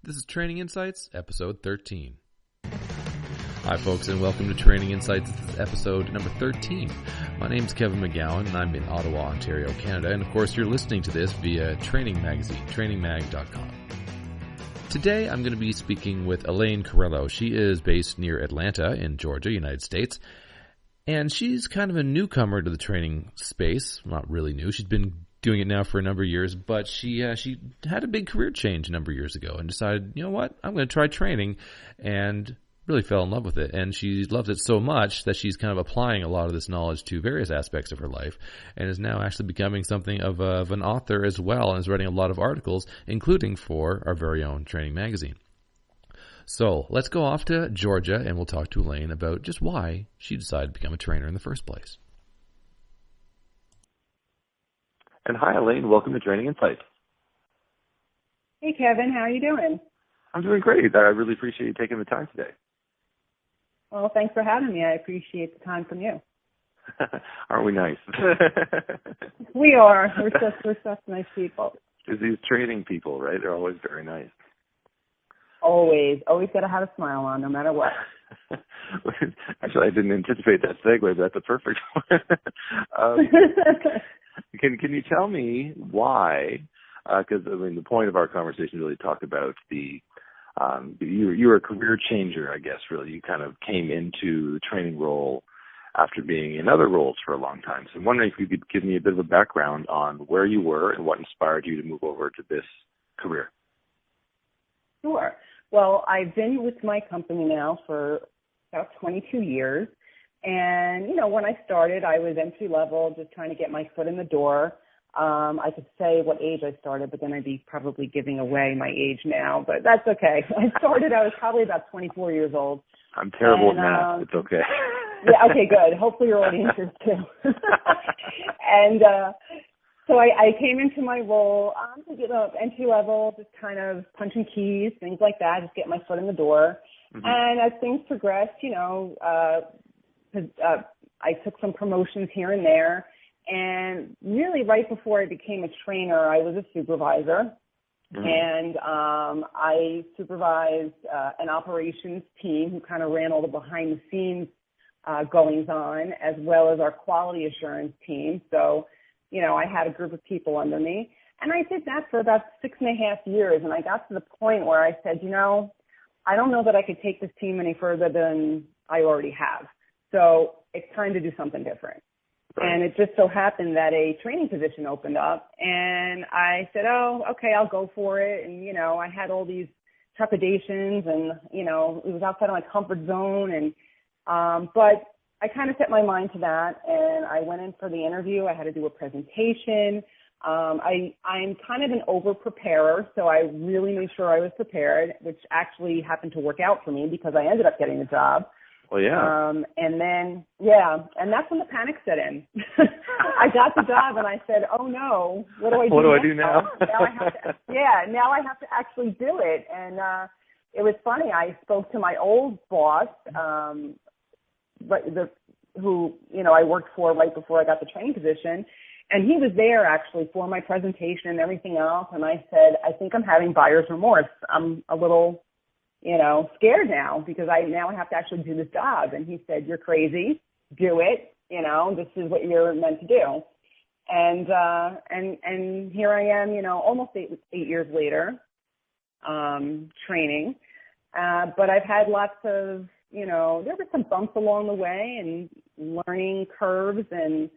This is Training Insights, episode 13. Hi, folks, and welcome to Training Insights. This is episode number 13. My name's Kevin McGowan, and I'm in Ottawa, Ontario, Canada. And, of course, you're listening to this via Training Magazine, trainingmag.com. Today, I'm going to be speaking with Alaine Carrello. She is based near Atlanta in Georgia, United States. And she's kind of a newcomer to the training space. Not really new. She's been doing it now for a number of years, but she had a big career change a number of years ago and decided, you know what, I'm going to try training, and really fell in love with it. And she loves it so much that she's kind of applying a lot of this knowledge to various aspects of her life, and is now actually becoming something of an author as well, and is writing a lot of articles, including for our very own Training Magazine. So let's go off to Georgia, and we'll talk to Alaine about just why she decided to become a trainer in the first place. And hi, Alaine. Welcome to Training Insights. Hey, Kevin. How are you doing? I'm doing great. I really appreciate you taking the time today. Well, thanks for having me. I appreciate the time from you. Aren't we nice? We are. We're such nice people. It's these training people, right? They're always very nice. Always got to have a smile on, no matter what. Actually, I didn't anticipate that segue, but that's a perfect one. Can you tell me why? Because the point of our conversation really talked about you were a career changer, I guess. Really, you kind of came into the training role after being in other roles for a long time. So I'm wondering if you could give me a bit of a background on where you were and what inspired you to move over to this career. Sure. Well, I've been with my company now for about 22 years. And, when I started, I was entry level, just trying to get my foot in the door. I could say what age I started, but then I'd be probably giving away my age now, but that's okay. I was probably about 24 years old. I'm terrible at math. It's okay. Yeah, okay, good. Hopefully your audience is too. And so I came into my role, entry level, just kind of punching keys, things like that, just get my foot in the door. Mm-hmm. And as things progressed, I took some promotions here and there, and really right before I became a trainer, I was a supervisor, mm-hmm. and I supervised an operations team who kind of ran all the behind-the-scenes goings-on, as well as our quality assurance team. So, I had a group of people under me, and I did that for about 6.5 years, and I got to the point where I said, I don't know that I could take this team any further than I already have. So it's time to do something different. Right. And it just so happened that a training position opened up, and I said, oh, okay, I'll go for it. And, I had all these trepidations, and, it was outside of my comfort zone. And but I kind of set my mind to that, and I went in for the interview. I had to do a presentation. I'm kind of an over-preparer, so I really made sure I was prepared, which actually happened to work out for me because I ended up getting the job. Well, yeah. And that's when the panic set in. I got the job, and I said, oh, no, what do I do What do I do now? Now I have to actually do it. And it was funny. I spoke to my old boss, who I worked for right before I got the training position, and he was there actually for my presentation and everything else. And I said, I think I'm having buyer's remorse. I'm a little scared now because I have to actually do this job. And he said, you're crazy. Do it. This is what you're meant to do. And here I am, almost eight years later, training. But I've had lots of, there were some bumps along the way and learning curves and,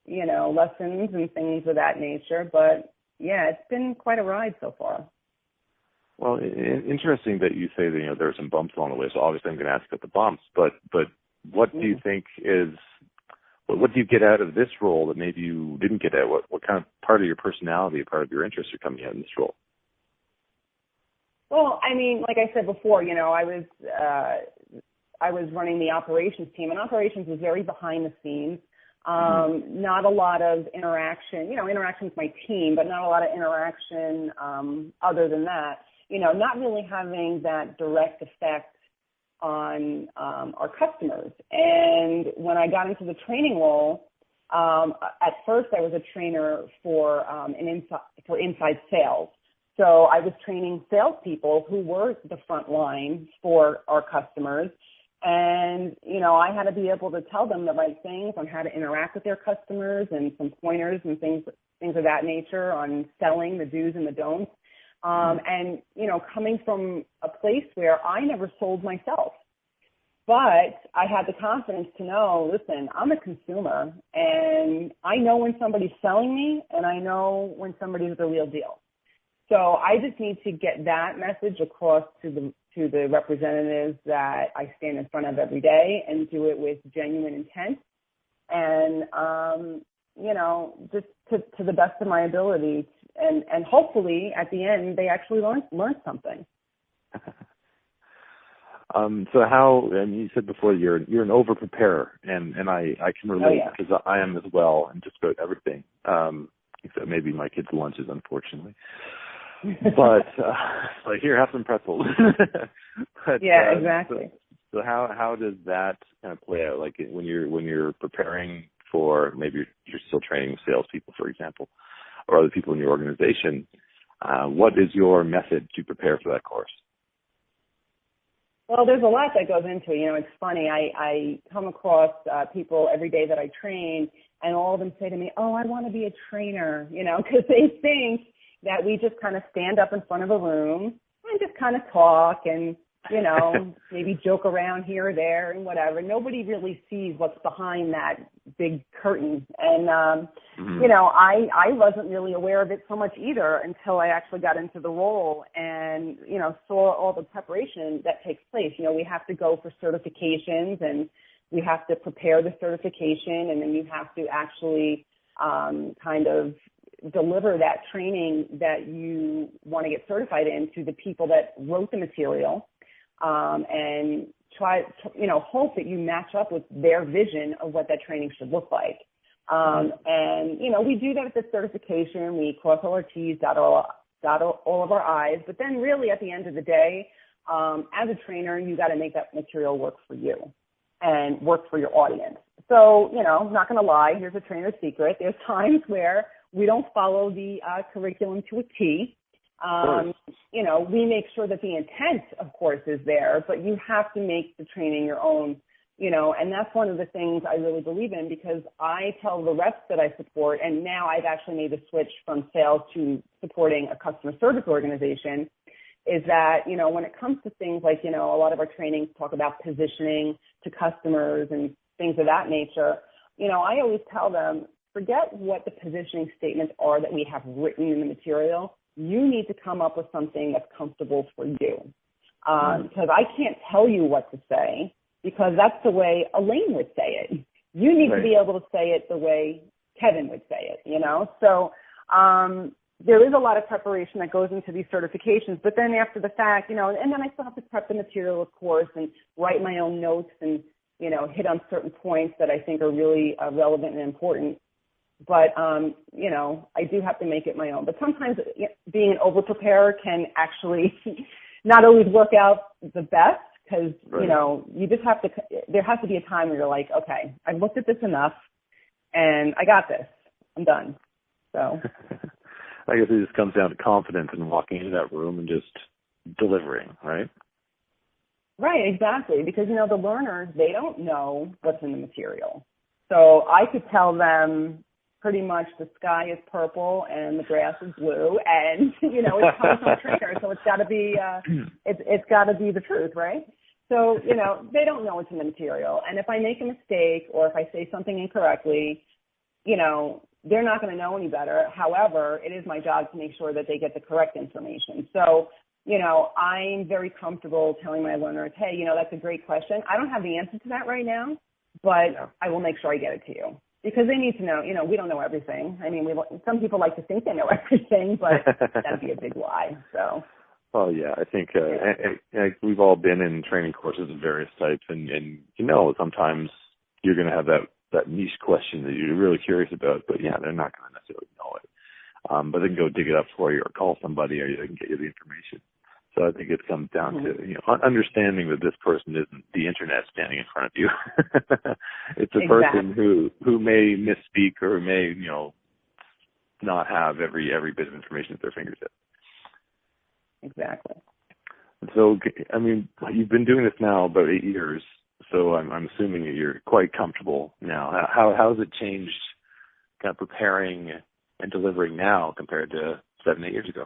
lessons and things of that nature. But yeah, it's been quite a ride so far. Well, interesting that you say that, there are some bumps along the way. So obviously I'm going to ask about the bumps, but what do you think what do you get out of this role that maybe you didn't get out? What kind of part of your personality, part of your interests are coming out in this role? Well, like I said before, I was running the operations team, and operations was very behind the scenes. Not a lot of interaction, interaction with my team, but not a lot of interaction other than that. Not really having that direct effect on our customers. And when I got into the training role, at first I was a trainer for inside sales. So I was training salespeople who were the front line for our customers. And, I had to be able to tell them the right things on how to interact with their customers and some pointers and things of that nature on selling, the do's and the don'ts. And, coming from a place where I never sold myself, but I had the confidence to know, listen, I'm a consumer and I know when somebody's selling me and I know when somebody's the real deal. So I just need to get that message across to the representatives that I stand in front of every day and do it with genuine intent and, just to the best of my ability. And hopefully at the end, they actually learn something. So how, and you said before you're an over-preparer, and I can relate because I am as well, and just about everything, except maybe my kids' lunches, unfortunately. But like, here, have some pretzels. But, exactly. So how does that kind of play out? Like when you're preparing for, maybe you're still training salespeople, for example, or other people in your organization, what is your method to prepare for that course? Well, there's a lot that goes into it. It's funny. I come across people every day that I train, and all of them say to me, oh, I want to be a trainer, because they think that we just kind of stand up in front of a room and just kind of talk and, maybe joke around here or there and whatever. Nobody really sees what's behind that big curtain. And, I wasn't really aware of it so much either until I actually got into the role and, saw all the preparation that takes place. We have to go for certifications and we have to prepare the certification, and then you have to actually kind of deliver that training that you want to get certified in to the people that wrote the material. And try, hope that you match up with their vision of what that training should look like. And, we do that with the certification. We cross all our T's, dot all of our I's. But then really at the end of the day, as a trainer, you got to make that material work for you and work for your audience. So, not going to lie, here's a trainer's secret. There's times where we don't follow the curriculum to a T. We make sure that the intent, of course, is there, but you have to make the training your own, and that's one of the things I really believe in, because I tell the reps that I support, and now I've actually made the switch from sales to supporting a customer service organization, is that, when it comes to things like, a lot of our trainings talk about positioning to customers and things of that nature, I always tell them, forget what the positioning statements are that we have written in the material. You need to come up with something that's comfortable for you. Because I can't tell you what to say, because that's the way Alaine would say it. You need to be able to say it the way Kevin would say it, So there is a lot of preparation that goes into these certifications. But then after the fact, and then I still have to prep the material, of course, and write my own notes and, hit on certain points that I think are really relevant and important. But, I do have to make it my own. But sometimes being an over-preparer can actually not always work out the best because, you just have to – there has to be a time where you're like, okay, I've looked at this enough and I got this. I'm done. So I guess it just comes down to confidence and walking into that room and just delivering, right? Right, exactly. Because, the learners, they don't know what's in the material. So I could tell them – pretty much the sky is purple and the grass is blue, and it's coming from a trainer, so it's got to be it's got to be the truth, right? So they don't know what's in the material, and if I make a mistake or if I say something incorrectly, they're not going to know any better. However, it is my job to make sure that they get the correct information. So I'm very comfortable telling my learners, hey, that's a great question. I don't have the answer to that right now, but I will make sure I get it to you. Because they need to know, we don't know everything. I mean, some people like to think they know everything, but that'd be a big lie. So. Well, yeah, I think we've all been in training courses of various types, and sometimes you're going to have that niche question that you're really curious about, but yeah, they're not going to necessarily know it. But they can go dig it up for you or call somebody, or they can get you the information. So I think it comes down to understanding that this person isn't the internet standing in front of you. It's a person who may misspeak or may not have every bit of information at their fingertips. Exactly. So, I mean, you've been doing this now about 8 years, so I'm assuming that you're quite comfortable now. How has it changed kind of preparing and delivering now compared to 7, 8 years ago?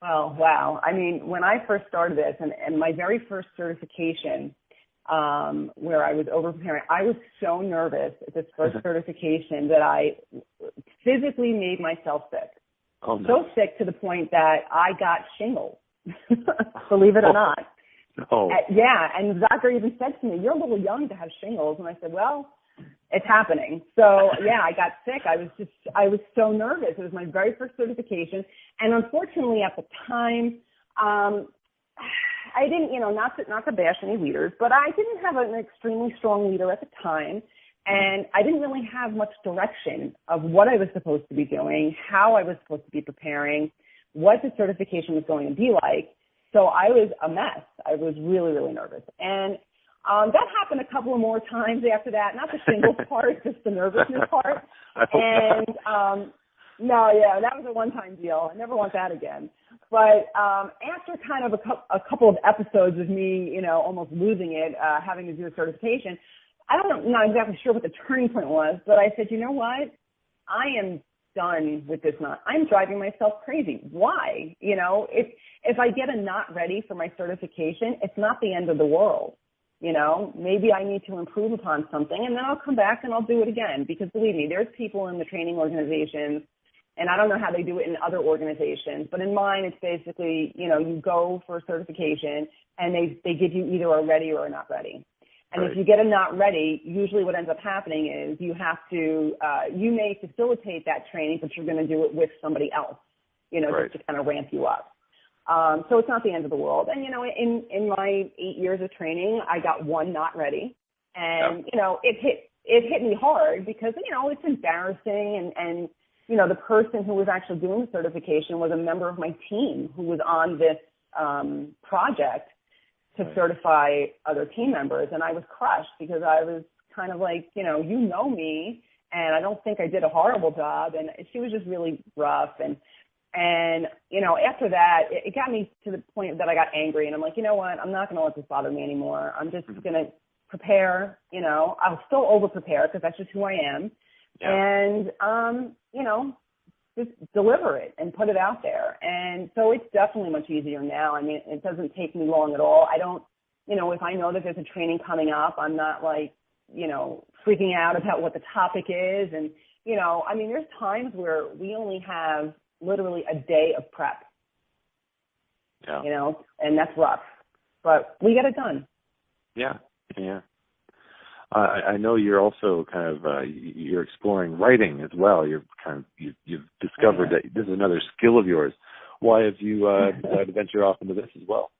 Well, wow. I mean, when I first started this and my very first certification, where I was over-preparing, I was so nervous at this first certification that I physically made myself sick. Oh, no. So sick to the point that I got shingles, believe it or not. Oh. Yeah, and Zachary even said to me, "You're a little young to have shingles." And I said, "Well, it's happening." So, yeah, I got sick. I was so nervous. It was my very first certification. And unfortunately, at the time, I didn't, not to bash any leaders, but I didn't have an extremely strong leader at the time. And I didn't really have much direction of what I was supposed to be doing, how I was supposed to be preparing, what the certification was going to be like. So I was a mess. I was really, really nervous. And that happened a couple of more times after that. Not the shingles part, just the nervousness part. And no, yeah, that was a one-time deal. I never want that again. But after kind of a couple of episodes of me, almost losing it, having to do a certification, I'm not exactly sure what the turning point was, but I said, you know what? I am done with this. I'm driving myself crazy. Why? If I get a not ready for my certification, it's not the end of the world. Maybe I need to improve upon something, and then I'll come back and I'll do it again. Because believe me, there's people in the training organizations, and I don't know how they do it in other organizations, but in mine, it's basically, you go for a certification, and they give you either a ready or a not ready. And if you get a not ready, usually what ends up happening is you have to, you may facilitate that training, but you're going to do it with somebody else, just to kind of ramp you up. So it's not the end of the world. And, in my 8 years of training, I got one not ready. And, it hit me hard because, it's embarrassing. And, the person who was actually doing the certification was a member of my team who was on this project to certify other team members. And I was crushed because I was kind of like, you know me, and I don't think I did a horrible job. And she was just really rough. And after that, it got me to the point that I got angry. And I'm like, you know what? I'm not going to let this bother me anymore. I'm just going to prepare. I'll still over-prepare because that's just who I am. Yeah. And, just deliver it and put it out there. And so it's definitely much easier now. I mean, it doesn't take me long at all. I don't, if I know that there's a training coming up, I'm not like, freaking out about what the topic is. And, there's times where we only have literally a day of prep, and that's rough, but we get it done. Yeah. Yeah. I know you're also kind of you're exploring writing as well. You've discovered that this is another skill of yours. Why have you decided to venture off into this as well?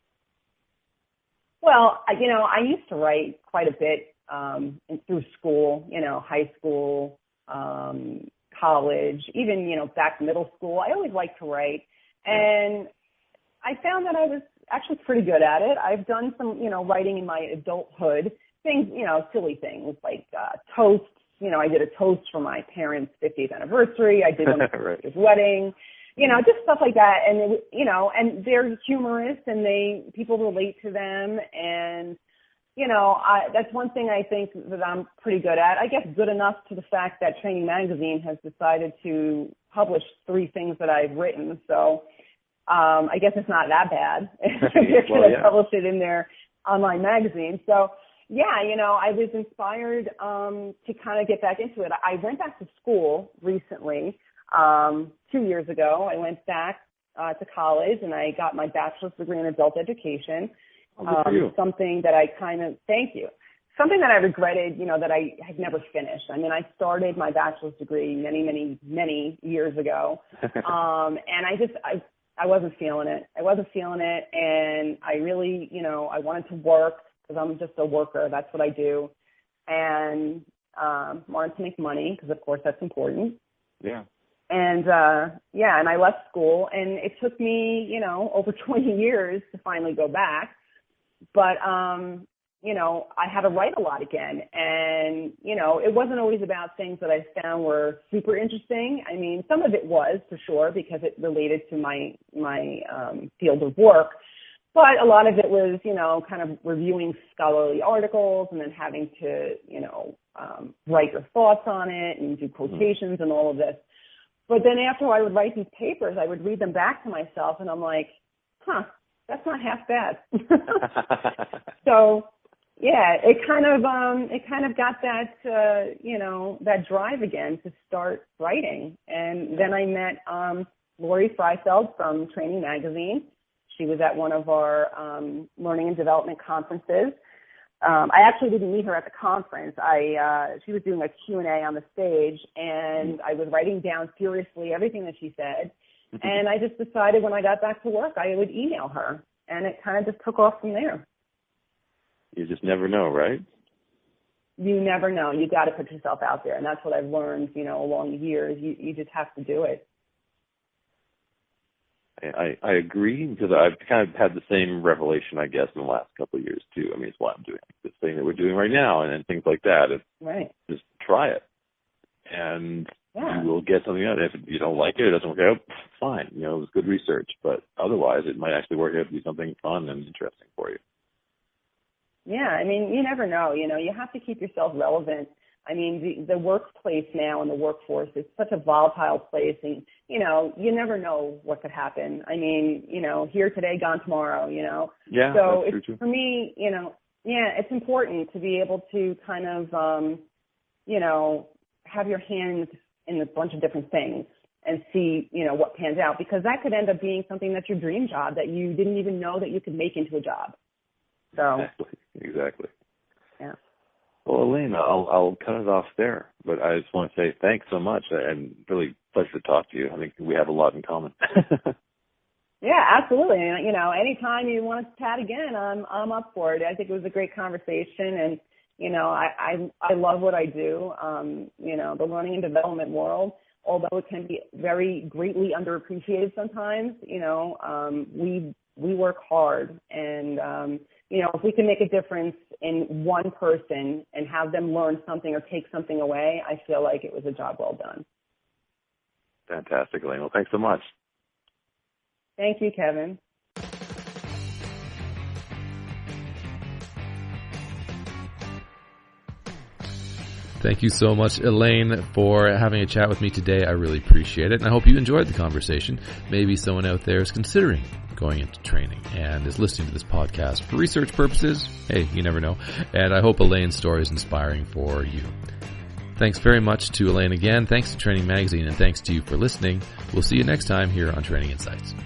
Well, I used to write quite a bit through school, high school, college, even back middle school. I always liked to write, and I found that I was actually pretty good at it. I've done some writing in my adulthood. Things, silly things like toasts. I did a toast for my parents' 50th anniversary. I did one for his wedding. Just stuff like that. And and they're humorous, and people relate to them. And that's one thing I think that I'm pretty good at. I guess good enough to the fact that Training Magazine has decided to publish 3 things that I've written. So I guess it's not that bad. They're going to publish it in their online magazine. So. Yeah, I was inspired to kind of get back into it. I went back to school recently, 2 years ago. I went back to college, and I got my bachelor's degree in adult education. Good for you. Something that I thank you. Something that I regretted, that I had never finished. I mean, I started my bachelor's degree many, many, many years ago, and I wasn't feeling it. And I really, I wanted to work. Because I'm just a worker. That's what I do. And wanted to make money because, of course, that's important. Yeah. And, and I left school. And it took me, over 20 years to finally go back. But, I had to write a lot again. And, it wasn't always about things that I found were super interesting. I mean, some of it was for sure because it related to my field of work. But a lot of it was, kind of reviewing scholarly articles and then having to, write your thoughts on it and do quotations and all of this. But then after I would write these papers, I would read them back to myself and I'm like, that's not half bad. So, yeah, it kind of got that, that drive again to start writing. And then I met Lori Freifeld from Training Magazine. She was at one of our learning and development conferences. I actually didn't meet her at the conference. She was doing a Q&A on the stage, and I was writing down furiously everything that she said. And I just decided when I got back to work, I would email her, and it kind of just took off from there. You just never know, right? You never know. You got to put yourself out there, and that's what I've learned, along the years. You just have to do it. I agree because I've kind of had the same revelation, I guess, in the last couple of years too. I mean, it's what I'm doing, this thing that we're doing right now, and things like that. Right. Just try it, and you will get something out of it. If you don't like it, it doesn't work out, fine. It was good research, but otherwise, it might actually work out to be something fun and interesting for you. Yeah, I mean, you never know. You have to keep yourself relevant. I mean, the workplace now and the workforce is such a volatile place, and, you never know what could happen. I mean, here today, gone tomorrow, Yeah, so that's true too. For me, it's important to be able to kind of, have your hands in a bunch of different things and see, what pans out, because that could end up being something that's your dream job that you didn't even know that you could make into a job. So Exactly. Yeah. Well, Alaine, I'll cut it off there, but I just want to say thanks so much, and really pleasure to talk to you. I think we have a lot in common. Yeah, absolutely. And, anytime you want to chat again, I'm up for it. I think it was a great conversation, and, I love what I do. The learning and development world, although it can be very greatly underappreciated sometimes, we work hard, and, if we can make a difference in one person and have them learn something or take something away, I feel like it was a job well done. Fantastic, Alaine. Well, thanks so much. Thank you, Kevin. Thank you so much, Alaine, for having a chat with me today. I really appreciate it, and I hope you enjoyed the conversation. Maybe someone out there is considering going into training and is listening to this podcast for research purposes. Hey, you never know. And I hope Elaine's story is inspiring for you. Thanks very much to Alaine again. Thanks to Training Magazine, and thanks to you for listening. We'll see you next time here on Training Insights.